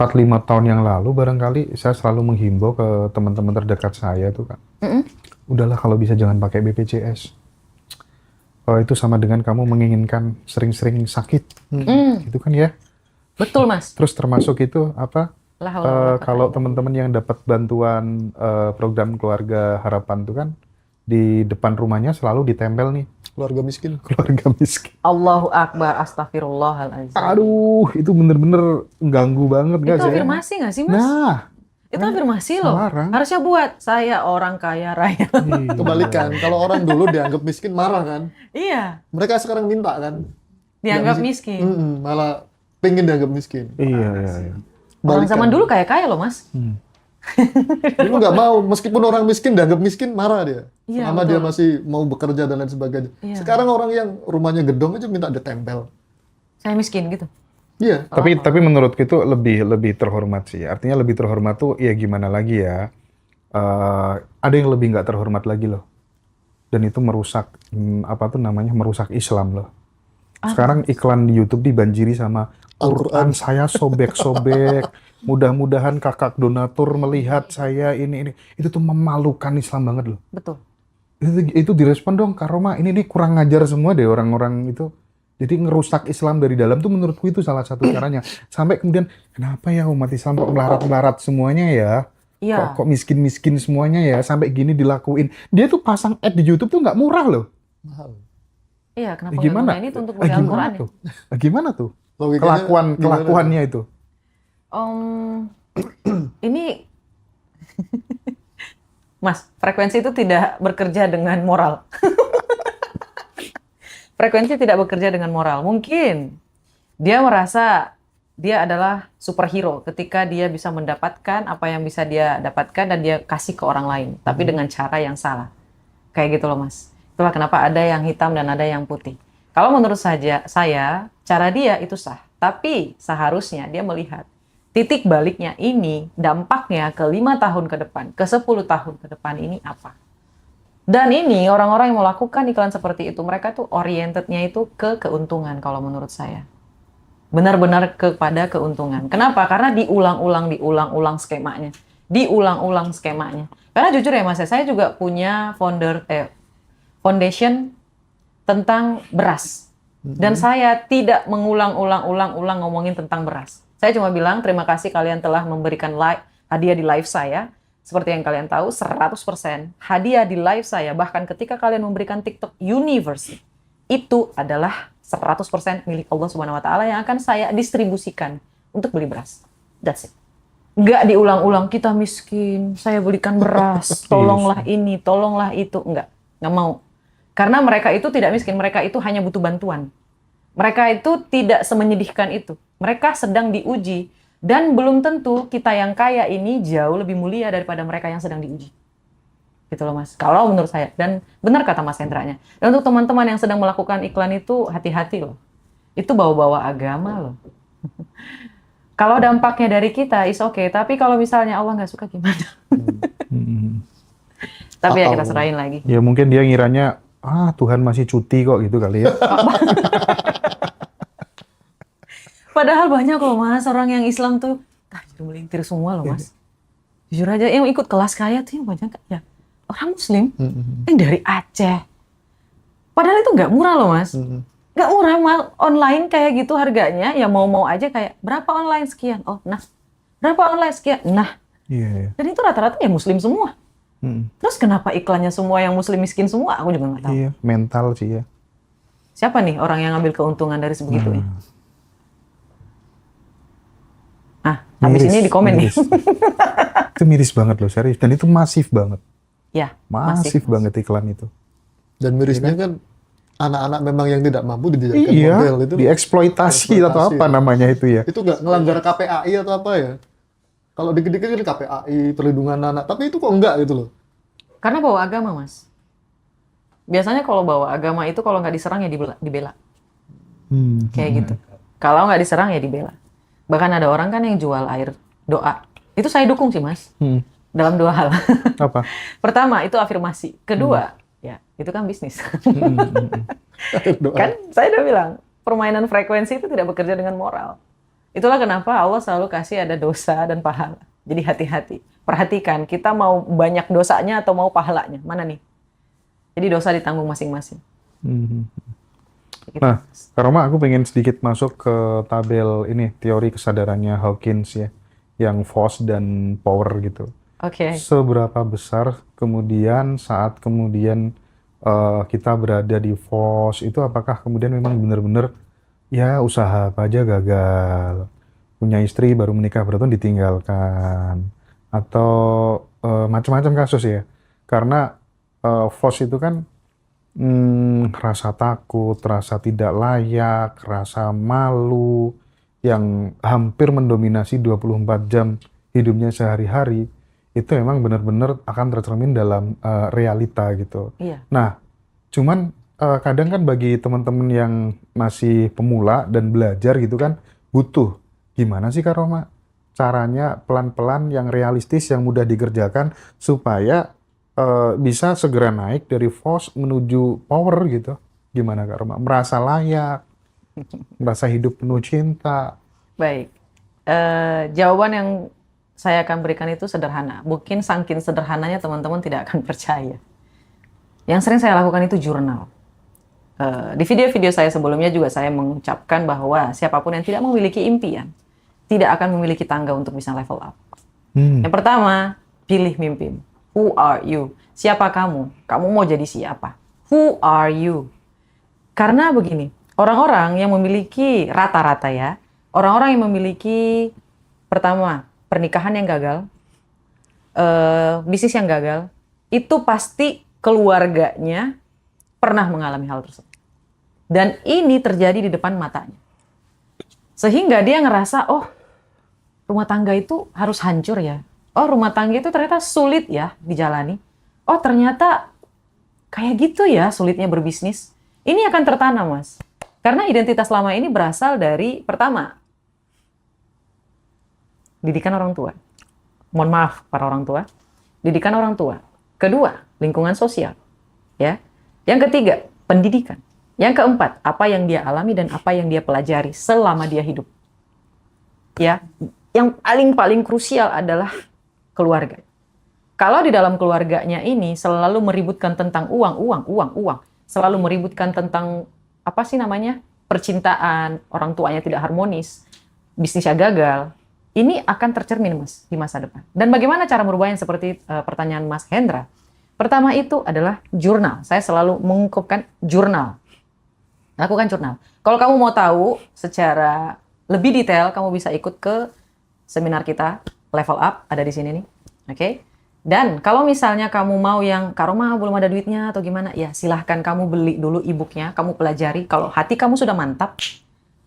4-5 tahun yang lalu barangkali saya selalu menghimbau ke teman-teman terdekat saya tuh Kak. Udahlah kalau bisa jangan pakai BPJS. Itu sama dengan kamu menginginkan sering-sering sakit. Gitu kan ya. Betul, Mas. Terus termasuk itu apa? La haula wala quwata Kalau illa teman-teman yang dapat bantuan program keluarga harapan tuh kan di depan rumahnya selalu ditempel nih Keluarga miskin. keluarga miskin. billah. Allahu Akbar, astagfirullahaladzim. Aduh, itu bener-bener ganggu banget nggak Itu sih? afirmasi nggak sih, Mas? Nah, Itu afirmasi loh. larang. Harusnya buat saya orang kaya raya. iya. Kebalikan, kalau orang dulu dianggap miskin marah kan. Iya, Mereka sekarang minta kan. dianggap Nggak miskin. malah pengen dianggap miskin. Iya, iya. Orang Balikan. zaman dulu kaya-kaya loh, Mas. Dulu nggak mau, meskipun orang miskin dianggap miskin marah dia. Iya, Selama betul. dia masih mau bekerja dan lain sebagainya. Iya. Sekarang orang yang rumahnya gedong aja minta ditempel. Saya miskin gitu. Iya. Tapi menurutku itu lebih terhormat sih. Artinya lebih terhormat tuh ya gimana lagi ya? Ada yang lebih nggak terhormat lagi loh. Dan itu merusak apa tuh namanya? Merusak Islam loh. Sekarang iklan di YouTube dibanjiri sama Quran saya sobek-sobek. Mudah-mudahan kakak donatur melihat saya ini. Itu tuh memalukan Islam banget loh. Betul. Itu direspon dong, Kak Roma. Ini kurang ngajar semua deh orang-orang itu. Jadi ngerusak Islam dari dalam tuh menurutku itu salah satu caranya. Sampai kemudian, kenapa ya umat Islam kok melarat-melarat semuanya ya? Iya. Kok miskin-miskin semuanya ya? Sampai gini dilakuin. Dia tuh pasang ad di YouTube tuh nggak murah loh. Mahal. Iya, kenapa Gimana? nggak ini tuh untuk beli Al-Quran ya? Gimana tuh? Logikanya gimana? Kelakuannya itu. Ini Mas, frekuensi itu tidak bekerja dengan moral. Frekuensi tidak bekerja dengan moral. Mungkin dia merasa dia adalah superhero ketika dia bisa mendapatkan apa yang bisa dia dapatkan dan dia kasih ke orang lain, tapi dengan cara yang salah. Kayak gitu loh, Mas. Itulah kenapa ada yang hitam dan ada yang putih. Kalau menurut saya, cara dia itu sah. Tapi seharusnya dia melihat titik baliknya ini, dampaknya ke 5 tahun ke depan, ke 10 tahun ke depan ini apa. Dan ini orang-orang yang melakukan iklan seperti itu, mereka tuh orientednya itu ke keuntungan kalau menurut saya. Benar-benar kepada keuntungan. Kenapa? Karena diulang-ulang skemanya. Diulang-ulang skemanya. Karena jujur ya Mas, saya juga punya foundation tentang beras. Dan saya tidak mengulang-ulang ngomongin tentang beras. Saya cuma bilang terima kasih kalian telah memberikan hadiah di live saya. Seperti yang kalian tahu, 100% hadiah di live saya, bahkan ketika kalian memberikan TikTok Universe, itu adalah 100% milik Allah Subhanahu wa Ta'ala yang akan saya distribusikan untuk beli beras. That's it. Nggak diulang-ulang, kita miskin, saya belikan beras, tolonglah ini, tolonglah itu. Nggak mau. Karena mereka itu tidak miskin, mereka itu hanya butuh bantuan. Mereka itu tidak semenyedihkan itu. Mereka sedang diuji. Dan belum tentu kita yang kaya ini jauh lebih mulia daripada mereka yang sedang diuji. Gitu loh Mas. Kalau menurut saya. Dan benar kata Mas Hendra-nya. Dan untuk teman-teman yang sedang melakukan iklan itu, hati-hati loh. Itu bawa-bawa agama loh. Kalau dampaknya dari kita, is okay. Tapi kalau misalnya Allah nggak suka gimana? Tapi ya kita serahin lagi. Ya mungkin dia ngiranya, Tuhan masih cuti kok gitu kali ya. Padahal banyak loh Mas, orang yang Islam tuh tajir melintir semua loh Mas. Jujur aja, yang ikut kelas kaya tuh yang banyak ya orang Muslim, yang dari Aceh. Padahal itu nggak murah loh Mas. Nggak murah, online kayak gitu harganya, ya mau-mau aja kayak, berapa online sekian? Oh, nah. Berapa online sekian? Nah. Iya. Dan itu rata-rata ya Muslim semua. Terus kenapa iklannya semua yang Muslim miskin semua? Aku juga nggak tahu. Iya, mental sih ya. Siapa nih orang yang ngambil keuntungan dari sebegitunya? Habis ini di komen nih. Itu miris banget loh, serius. Dan itu masif banget. Ya, Masif banget iklan itu. Dan mirisnya kan anak-anak memang yang tidak mampu dijadikan Iya, model itu. dieksploitasi atau apa namanya itu ya. Itu nggak ngelanggar KPAI atau apa ya? Kalau dikit-dikit kan KPAI, perlindungan anak. Tapi itu kok enggak gitu loh. Karena bawa agama, Mas. Biasanya kalau bawa agama itu kalau nggak diserang ya dibela. Kayak gitu. Kalau nggak diserang ya dibela. Bahkan ada orang kan yang jual air doa. Itu saya dukung sih, Mas. Dalam 2 hal. Apa? Pertama, itu afirmasi. Kedua, ya itu kan bisnis. Kan saya udah bilang, permainan frekuensi itu tidak bekerja dengan moral. Itulah kenapa Allah selalu kasih ada dosa dan pahala. Jadi hati-hati. Perhatikan, kita mau banyak dosanya atau mau pahalanya. Mana nih? Jadi dosa ditanggung masing-masing. Mhm. Gitu. Nah, Kak Roma, aku pengen sedikit masuk ke tabel ini, teori kesadarannya Hawkins ya, yang force dan power gitu. Oke. Seberapa besar kemudian saat kemudian kita berada di force itu, apakah kemudian memang benar-benar ya usaha apa aja gagal, punya istri baru menikah beruntung ditinggalkan, atau macam-macam kasus ya. Karena force itu kan rasa takut, rasa tidak layak, rasa malu yang hampir mendominasi 24 jam hidupnya sehari-hari, itu memang benar-benar akan tercermin dalam realita gitu. Iya. Nah, cuman kadang kan bagi teman-teman yang masih pemula dan belajar gitu kan, butuh gimana sih Kak Roma caranya pelan-pelan yang realistis yang mudah dikerjakan supaya bisa segera naik dari force menuju power gitu. Gimana Kak Roma? Merasa layak, merasa hidup penuh cinta. Baik. Jawaban yang saya akan berikan itu sederhana. Mungkin saking sederhananya teman-teman tidak akan percaya. Yang sering saya lakukan itu jurnal. Di video-video saya sebelumnya juga saya mengucapkan bahwa siapapun yang tidak memiliki impian, tidak akan memiliki tangga untuk bisa level up. Yang pertama, pilih mimpimu. Who are you? Siapa kamu? Kamu mau jadi siapa? Who are you? Karena begini, orang-orang yang memiliki rata-rata ya, orang-orang yang memiliki pertama, pernikahan yang gagal, bisnis yang gagal, itu pasti keluarganya pernah mengalami hal tersebut. Dan ini terjadi di depan matanya. Sehingga dia ngerasa, oh rumah tangga itu harus hancur ya. Oh rumah tangga itu ternyata sulit ya dijalani. Oh ternyata kayak gitu ya sulitnya berbisnis. Ini akan tertanam Mas. Karena identitas lama ini berasal dari pertama, didikan orang tua. Mohon maaf para orang tua. Didikan orang tua. Kedua, lingkungan sosial. Ya. Yang ketiga, pendidikan. Yang keempat, apa yang dia alami dan apa yang dia pelajari selama dia hidup. Ya. Yang paling krusial adalah keluarga. Kalau di dalam keluarganya ini selalu meributkan tentang uang, selalu meributkan tentang apa sih namanya? Percintaan, orang tuanya tidak harmonis, bisnisnya gagal. Ini akan tercermin Mas di masa depan. Dan bagaimana cara merubahnya seperti pertanyaan Mas Hendra? Pertama itu adalah jurnal. Saya selalu mengungkapkan jurnal. Lakukan jurnal. Kalau kamu mau tahu secara lebih detail, kamu bisa ikut ke seminar kita, Level Up, ada di sini nih. Oke? Dan kalau misalnya kamu mau yang, Kak Roma belum ada duitnya atau gimana, ya silahkan kamu beli dulu e-booknya, kamu pelajari. Kalau hati kamu sudah mantap,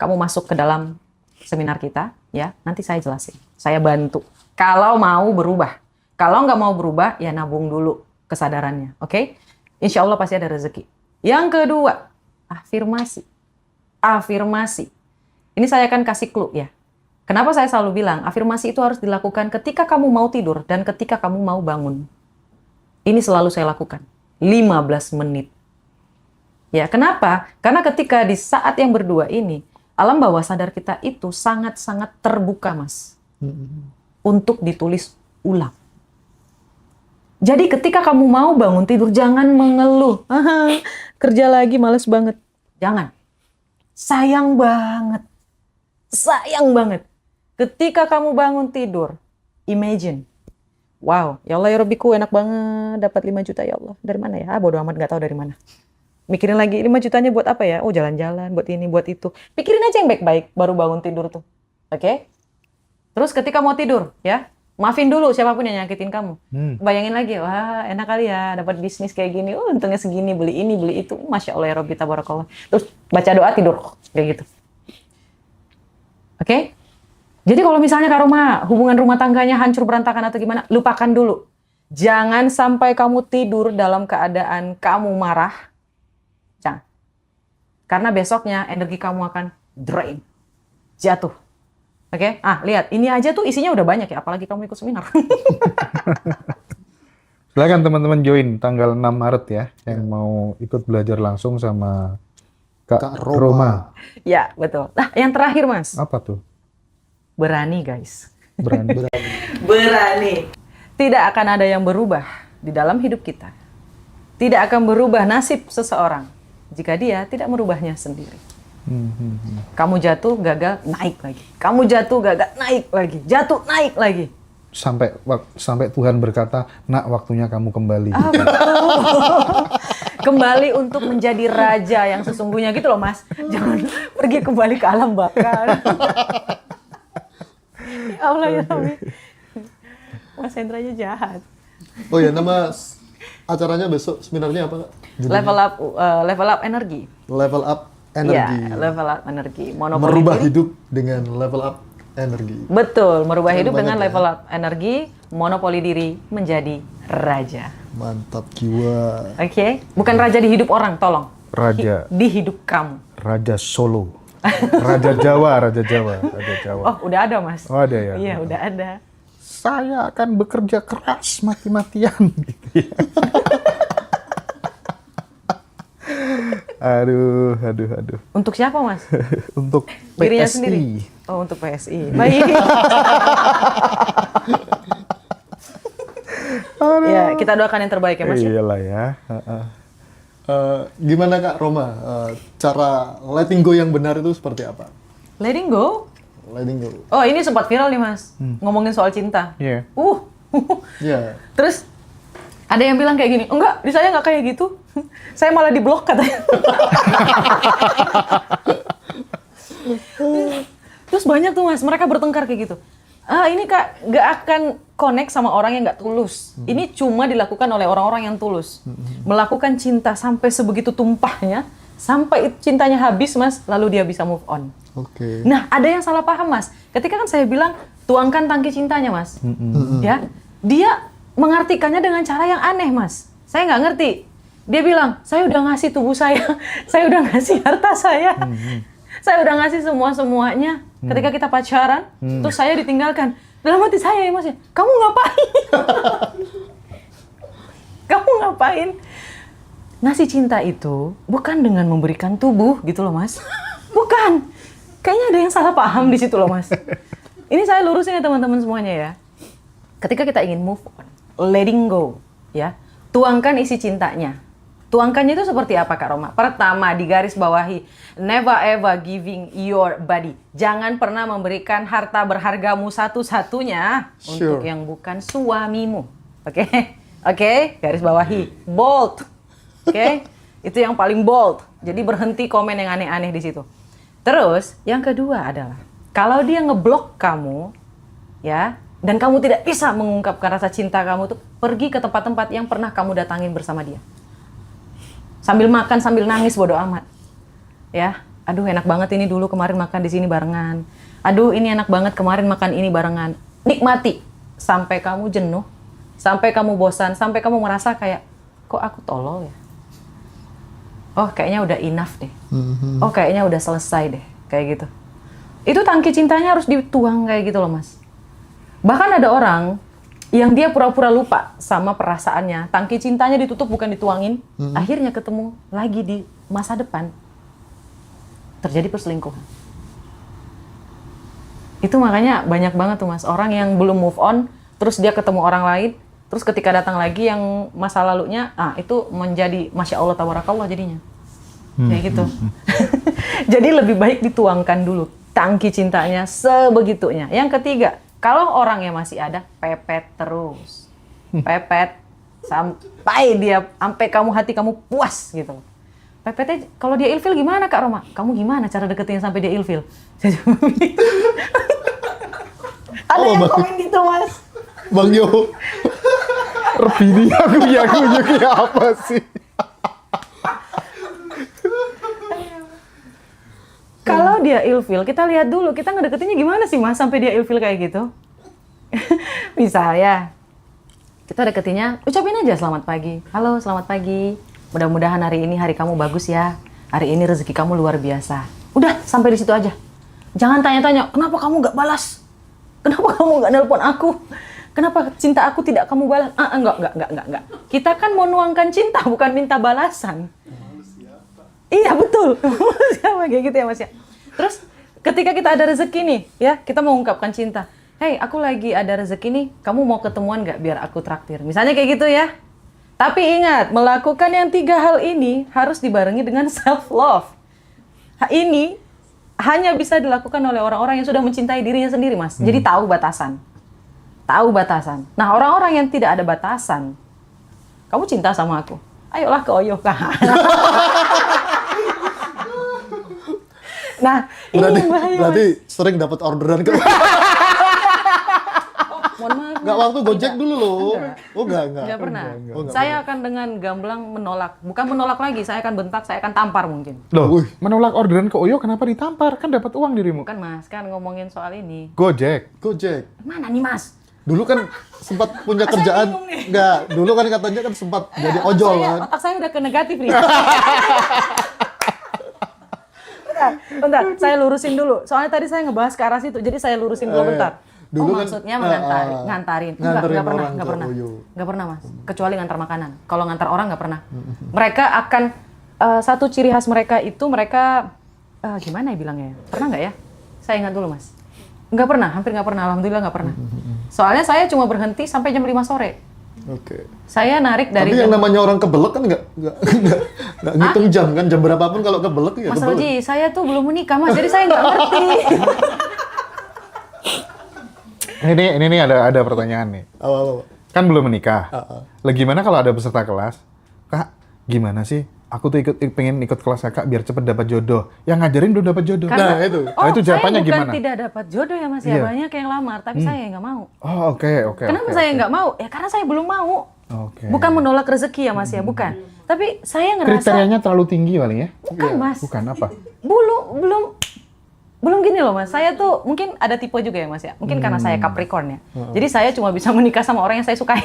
kamu masuk ke dalam seminar kita, ya nanti saya jelasin. Saya bantu. Kalau mau berubah. Kalau nggak mau berubah, ya nabung dulu kesadarannya. Oke? Insya Allah pasti ada rezeki. Yang kedua, afirmasi. Afirmasi. Ini saya akan kasih clue ya. Kenapa saya selalu bilang, afirmasi itu harus dilakukan ketika kamu mau tidur dan ketika kamu mau bangun. Ini selalu saya lakukan. 15 menit. Ya, kenapa? Karena ketika di saat yang berdua ini, alam bawah sadar kita itu sangat-sangat terbuka, Mas. Untuk ditulis ulang. Jadi ketika kamu mau bangun tidur, jangan mengeluh. Kerja lagi males banget. Jangan. Sayang banget. Sayang banget. Ketika kamu bangun tidur, imagine. Wow, ya Allah ya Rabbiku enak banget dapat 5 juta ya Allah. Dari mana ya? Bodo amat gak tahu dari mana. Mikirin lagi 5 jutanya buat apa ya? Oh jalan-jalan, buat ini, buat itu. Pikirin aja yang baik-baik baru bangun tidur tuh. Oke? Terus ketika mau tidur ya, maafin dulu siapapun yang nyakitin kamu. Bayangin lagi, wah enak kali ya dapat bisnis kayak gini. Untungnya segini, beli ini, beli itu. Masya Allah ya Rabbi tabarakallah. Terus baca doa tidur kayak gitu. Oke? Jadi kalau misalnya Kak Roma, hubungan rumah tangganya hancur berantakan atau gimana, lupakan dulu. Jangan sampai kamu tidur dalam keadaan kamu marah. Jangan. Karena besoknya energi kamu akan drain. Jatuh. Oke? Lihat. Ini aja tuh isinya udah banyak ya. Apalagi kamu ikut seminar. Silakan teman-teman join tanggal 6 Maret ya. Yang mau ikut belajar langsung sama Kak Roma. Ya, betul. Nah, yang terakhir Mas. Apa tuh? berani guys. Berani. Berani. Tidak akan ada yang berubah di dalam hidup kita. Tidak akan berubah nasib seseorang jika dia tidak merubahnya sendiri. Kamu jatuh, gagal, naik lagi. Kamu jatuh, gagal, naik lagi. Jatuh, naik lagi. Sampai Tuhan berkata, nak waktunya kamu kembali. Kembali untuk menjadi raja yang sesungguhnya gitu loh Mas. Jangan pergi kembali ke alam bakar. Ya Allah ya Rabbi. Mas Hendranya jahat. Oh ya, nama acaranya besok seminarnya apa Kak? Level up energi. Level up energi. Ya, level up energi. Monopoli Merubah diri. hidup dengan level up energi. Betul, merubah Keren hidup dengan banget ya. level up energi, monopoli diri menjadi raja. Mantap jiwa. Oke, bukan raja di hidup orang, tolong. Raja. Di hidup kamu. Raja Solo. Raja Jawa. Oh, udah ada Mas. Oh, ada ya? Iya, udah ada. Saya akan bekerja keras mati-matian. Gitu ya. Aduh. Untuk siapa Mas? Untuk Dirinya PSI. sendiri. Oh, untuk PSI. Baik. Ya, kita doakan yang terbaik ya Mas. ya. Iyalah ya. Gimana Kak Roma, cara letting go yang benar itu seperti apa? Letting go. Letting go. Oh, ini sempat viral nih Mas. Ngomongin soal cinta. Iya. Iya. Terus ada yang bilang kayak gini, enggak, di saya nggak kayak gitu. Saya malah diblok katanya. Terus banyak tuh Mas, mereka bertengkar kayak gitu. Ini Kak, nggak akan connect sama orang yang nggak tulus. Ini cuma dilakukan oleh orang-orang yang tulus. Melakukan cinta sampai sebegitu tumpahnya, sampai cintanya habis Mas, lalu dia bisa move on. Oke. Nah, ada yang salah paham Mas. Ketika kan saya bilang, tuangkan tangki cintanya Mas. Ya, dia mengartikannya dengan cara yang aneh Mas. Saya nggak ngerti. Dia bilang, saya udah ngasih tubuh saya, saya udah ngasih harta saya, saya udah ngasih semua-semuanya. Ketika kita pacaran, terus saya ditinggalkan. Dalam hati saya ya Mas, kamu ngapain? Kamu ngapain? Ngasih cinta itu bukan dengan memberikan tubuh gitu loh Mas. Bukan. Kayaknya ada yang salah paham di situ loh Mas. Ini saya lurusin ya teman-teman semuanya ya. Ketika kita ingin move on, letting go, ya, tuangkan isi cintanya. Tuangkannya itu seperti apa Kak Roma? Pertama, di garis bawahi, never ever giving your body. Jangan pernah memberikan harta berhargamu satu-satunya untuk yang bukan suamimu. Oke? Oke? Garis bawahi, bold. Oke? Itu yang paling bold. Jadi berhenti komen yang aneh-aneh di situ. Terus, yang kedua adalah, kalau dia ngeblok kamu, ya, dan kamu tidak bisa mengungkapkan rasa cinta kamu tuh, pergi ke tempat-tempat yang pernah kamu datangin bersama dia. Sambil makan, sambil nangis, bodo amat. Ya, aduh enak banget ini dulu kemarin makan di sini barengan. Aduh ini enak banget kemarin makan ini barengan. Nikmati sampai kamu jenuh, sampai kamu bosan, sampai kamu merasa kayak, kok aku tolol ya? Oh kayaknya udah enough deh. Oh kayaknya udah selesai deh, kayak gitu. Itu tangki cintanya harus dituang kayak gitu loh Mas. Bahkan ada orang yang dia pura-pura lupa sama perasaannya, tangki cintanya ditutup bukan dituangin, akhirnya ketemu lagi di masa depan, terjadi perselingkuhan. Itu makanya banyak banget tuh Mas, orang yang belum move on, terus dia ketemu orang lain, terus ketika datang lagi yang masa lalunya, itu menjadi Masya Allah tabarakallah jadinya. Kayak gitu. Jadi lebih baik dituangkan dulu tangki cintanya sebegitunya. Yang ketiga, kalau orangnya masih ada, pepet terus. Pepet sampai hati kamu puas gitu. Pepetnya kalau dia ilfil gimana Kak Roma? Kamu gimana cara deketin sampai dia ilfil? Ada yang komen gitu Mas. Bang Yo. Rebini aku apa sih? Kalau dia ilfil, kita lihat dulu, kita ngedeketinnya gimana sih Mas sampai dia ilfil kayak gitu. Misalnya, kita deketinnya, ucapin aja selamat pagi. Halo, selamat pagi. Mudah-mudahan hari ini hari kamu bagus ya. Hari ini rezeki kamu luar biasa. Udah, sampai di situ aja. Jangan tanya-tanya, kenapa kamu nggak balas? Kenapa kamu nggak nelpon aku? Kenapa cinta aku tidak kamu balas? Enggak. Kita kan mau nuangkan cinta, bukan minta balasan. Iya betul, siapa kayak gitu ya Mas ya. Terus ketika kita ada rezeki nih, ya kita mau ungkapkan cinta. Hey, aku lagi ada rezeki nih, kamu mau ketemuan nggak biar aku traktir? Misalnya kayak gitu ya. Tapi ingat, melakukan yang 3 hal ini harus dibarengi dengan self love. Ini hanya bisa dilakukan oleh orang-orang yang sudah mencintai dirinya sendiri, Mas. Jadi tahu batasan. Tahu batasan. Nah, orang-orang yang tidak ada batasan, kamu cinta sama aku, ayolah ke Oyo. Nah, berarti sering dapat orderan ke. Mohon maaf. Nggak waktu Gojek Tidak. dulu loh. Enggak. Oh enggak. Nggak pernah. Oh, nggak Saya akan dengan gamblang menolak. Bukan menolak lagi, saya akan bentak, saya akan tampar mungkin. Loh, Wih. menolak orderan ke Oyo kenapa ditampar? Kan dapat uang dirimu. Bukan Mas, kan ngomongin soal ini. Gojek. Gojek. Mana nih Mas? Dulu kan sempat punya kerjaan. bingung nih. Enggak, dulu kan katanya kan sempat jadi ojol kan. Otak saya udah ke negatif nih. Bentar, saya lurusin dulu. Soalnya tadi saya ngebahas ke arah situ, jadi saya lurusin dulu bentar. Dulu kan, maksudnya ngantarin. nganterin Enggak pernah, orang enggak ke pernah. Oyo. Enggak pernah, Mas. Kecuali ngantar makanan. Kalau ngantar orang enggak pernah. Mereka akan satu ciri khas mereka itu mereka gimana ya bilangnya? Pernah nggak ya? Saya ingat dulu, Mas. Enggak pernah, hampir nggak pernah. Alhamdulillah nggak pernah. Soalnya saya cuma berhenti sampai jam 5 sore. Oke. Saya narik dari Tapi yang namanya orang kebelet kan nggak ngitung jam kan, jam berapapun kalau kebelet ya Mas kebelet. Roji, saya tuh belum menikah, Mas. Jadi saya nggak ngerti. Ini nih ada pertanyaan nih. Apa. Kan belum menikah. Heeh. Lah gimana kalau ada peserta kelas? Kak, gimana sih? Aku tuh pengen ikut kelas kakak biar cepet dapat jodoh. Yang ngajarin belum dapat jodoh. Nah, itu. Nah, itu jawabannya saya bukan gimana? tidak dapat jodoh ya, Mas. Ya, Iya. banyak yang lamar, tapi saya nggak mau. Oh, oke. Kenapa saya nggak mau? Ya karena saya belum mau. Oke. Bukan menolak rezeki ya, Mas ya, bukan. Tapi saya ngerasa Kriterianya terlalu tinggi paling ya? bukan, Mas. Bukan apa? Belum gini loh, Mas. Saya tuh mungkin ada tipe juga ya, Mas ya. Mungkin karena saya Capricorn ya. Jadi saya cuma bisa menikah sama orang yang saya sukai.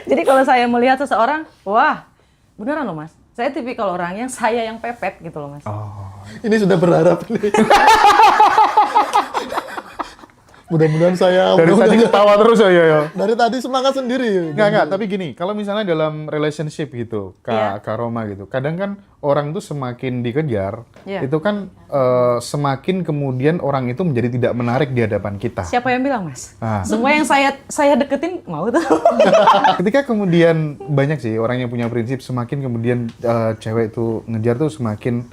Jadi kalau saya melihat seseorang, wah, beneran loh, Mas. Saya tipikal orang yang saya yang pepet gitu loh, Mas. Oh. Ini sudah berharap nih. Mudah-mudahan saya Dari tadi ketawa terus ya. dari tadi semangat sendiri. Enggak, tapi gini, kalau misalnya dalam relationship gitu, Iya. Kak Roma gitu, kadang kan orang tuh semakin dikejar, Iya. itu kan semakin kemudian orang itu menjadi tidak menarik di hadapan kita. Siapa yang bilang, Mas? Ah. Semua yang saya deketin mau tuh. Ketika kemudian banyak sih orang yang punya prinsip, semakin kemudian cewek itu ngejar tuh semakin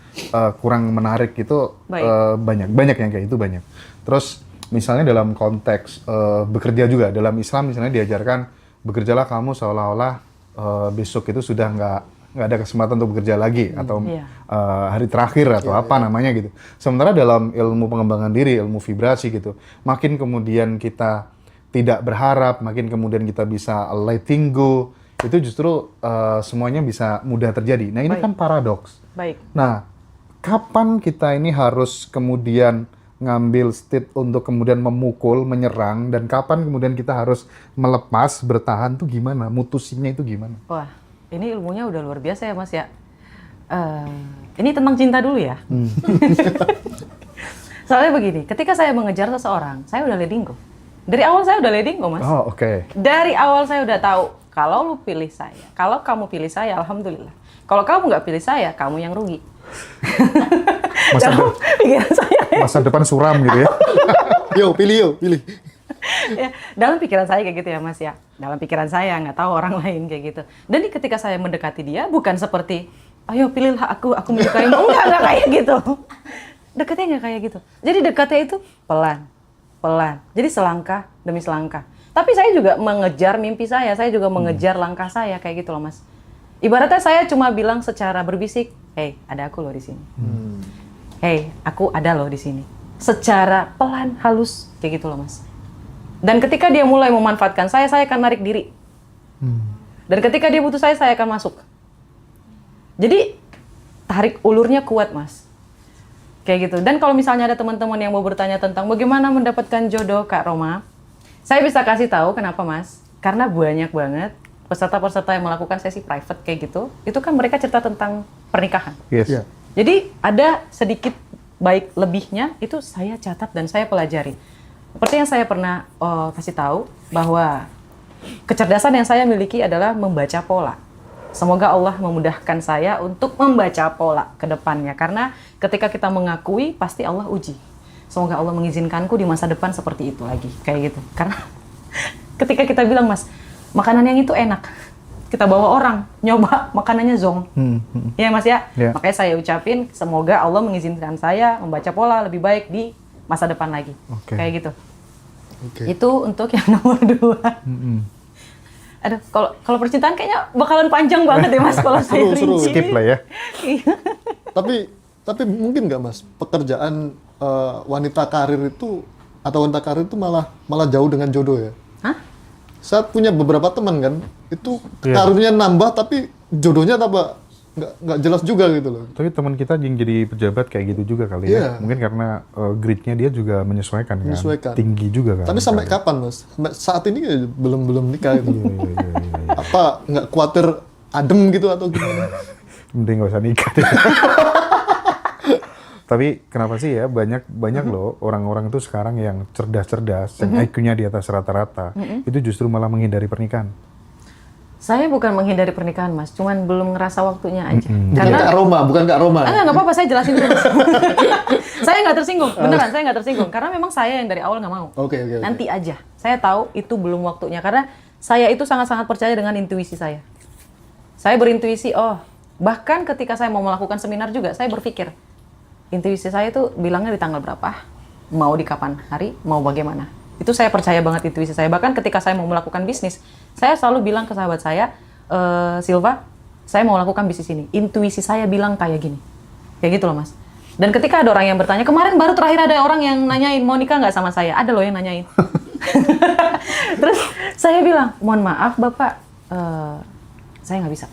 kurang menarik gitu. Baik. Banyak yang kayak itu banyak. Terus misalnya dalam konteks bekerja juga, dalam Islam misalnya diajarkan bekerjalah kamu seolah-olah besok itu sudah nggak ada kesempatan untuk bekerja lagi atau Iya. hari terakhir atau apa namanya gitu. Sementara dalam ilmu pengembangan diri, ilmu vibrasi gitu, makin kemudian kita tidak berharap, makin kemudian kita bisa letting go, itu justru semuanya bisa mudah terjadi. Nah ini Baik. kan paradoks. Baik. Nah, kapan kita ini harus kemudian ngambil state untuk kemudian memukul, menyerang, dan kapan kemudian kita harus melepas, bertahan tuh gimana? Mutusinnya itu gimana? Wah, ini ilmunya udah luar biasa ya, Mas ya. Ini tentang cinta dulu ya. Soalnya begini, ketika saya mengejar seseorang, saya udah letting go. Dari awal saya udah letting go, Mas. Oh, oke. Dari awal saya udah tahu, kalau lu pilih saya, kalau kamu pilih saya, alhamdulillah. Kalau kamu nggak pilih saya, kamu yang rugi. Dalam pikiran saya. Masa depan suram gitu ya. Yo, pilih. Ya, dalam pikiran saya kayak gitu ya, Mas ya. Dalam pikiran saya, nggak tahu orang lain kayak gitu. Dan ketika saya mendekati dia, bukan seperti, ayo pilihlah aku menyukaimu. Enggak kayak gitu. Dekatnya nggak kayak gitu. Jadi dekatnya itu pelan. Jadi selangkah demi selangkah. Tapi saya juga mengejar mimpi saya juga mengejar langkah saya kayak gitu loh, Mas. Ibaratnya saya cuma bilang secara berbisik, hey, ada aku loh di sini. Hey, aku ada loh di sini. Secara pelan, halus, kayak gitu loh, Mas. Dan ketika dia mulai memanfaatkan saya akan narik diri. Dan ketika dia butuh saya akan masuk. Jadi, tarik ulurnya kuat, Mas. Kayak gitu. Dan kalau misalnya ada teman-teman yang mau bertanya tentang bagaimana mendapatkan jodoh, Kak Roma, saya bisa kasih tahu kenapa, Mas. Karena banyak banget peserta-peserta yang melakukan sesi private kayak gitu, itu kan mereka cerita tentang pernikahan. Yes. Iya. Jadi ada sedikit baik lebihnya itu saya catat dan saya pelajari. Seperti yang saya pernah kasih tahu bahwa kecerdasan yang saya miliki adalah membaca pola. Semoga Allah memudahkan saya untuk membaca pola ke depannya. Karena ketika kita mengakui, pasti Allah uji. Semoga Allah mengizinkanku di masa depan seperti itu lagi. Kayak gitu. Karena ketika kita bilang, Mas, makanan yang itu enak. Kita bawa orang, nyoba makanannya zong. Ya Mas ya? Ya. Makanya saya ucapin, semoga Allah mengizinkan saya membaca pola lebih baik di masa depan lagi. Oke. Kayak gitu. Oke. Itu untuk yang nomor 2. Aduh, kalau percintaan kayaknya bakalan panjang banget ya Mas kalau saya Seru. rinci. Skip lah ya. Iya. Tapi mungkin nggak Mas, pekerjaan wanita karir itu atau wanita karir itu malah jauh dengan jodoh ya? Hah? Saya punya beberapa teman kan, itu Iya. karirnya nambah tapi jodohnya tambah nggak jelas juga gitu loh. Tapi teman kita yang jadi pejabat kayak gitu juga kali Iya. ya. Mungkin karena gridnya dia juga menyesuaikan kan. Menyesuaikan. Tinggi juga kan. Tapi sampai kapan Mas? Sampai saat ini belum nikah gitu. Iya. Apa nggak khawatir adem gitu atau gimana? Mending gak usah nikah deh. Tapi kenapa sih ya banyak loh orang-orang itu sekarang yang cerdas-cerdas, yang IQ-nya di atas rata-rata, itu justru malah menghindari pernikahan. Saya bukan menghindari pernikahan Mas, cuman belum ngerasa waktunya aja. Bukan Kak Roma. Nggak apa-apa, saya jelasin dulu Mas. Saya nggak tersinggung, beneran saya nggak tersinggung. Karena memang saya yang dari awal nggak mau. Oke. Nanti aja. Saya tahu itu belum waktunya. Karena saya itu sangat-sangat percaya dengan intuisi saya. Saya berintuisi, bahkan ketika saya mau melakukan seminar juga, saya berpikir, intuisi saya itu bilangnya di tanggal berapa, mau di kapan hari, mau bagaimana. Itu saya percaya banget intuisi saya. Bahkan ketika saya mau melakukan bisnis, saya selalu bilang ke sahabat saya, Silva, saya mau lakukan bisnis ini. Intuisi saya bilang kayak gini. Kayak gitu loh Mas. Dan ketika ada orang yang bertanya, kemarin baru terakhir ada orang yang nanyain, mau nikah nggak sama saya? Ada loh yang nanyain. Terus saya bilang, mohon maaf Bapak, saya nggak bisa.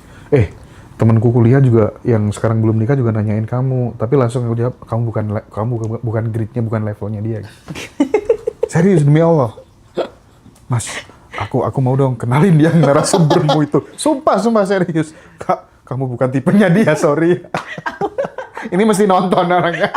Temanku kuliah juga yang sekarang belum nikah juga nanyain kamu, tapi langsung aku jawab, kamu bukan gridnya, bukan levelnya dia. Serius demi Allah, Mas, aku mau dong kenalin dia narasumbermu itu. Sumpah serius. Kak, kamu bukan tipenya dia, sorry. Ini mesti nonton orangnya.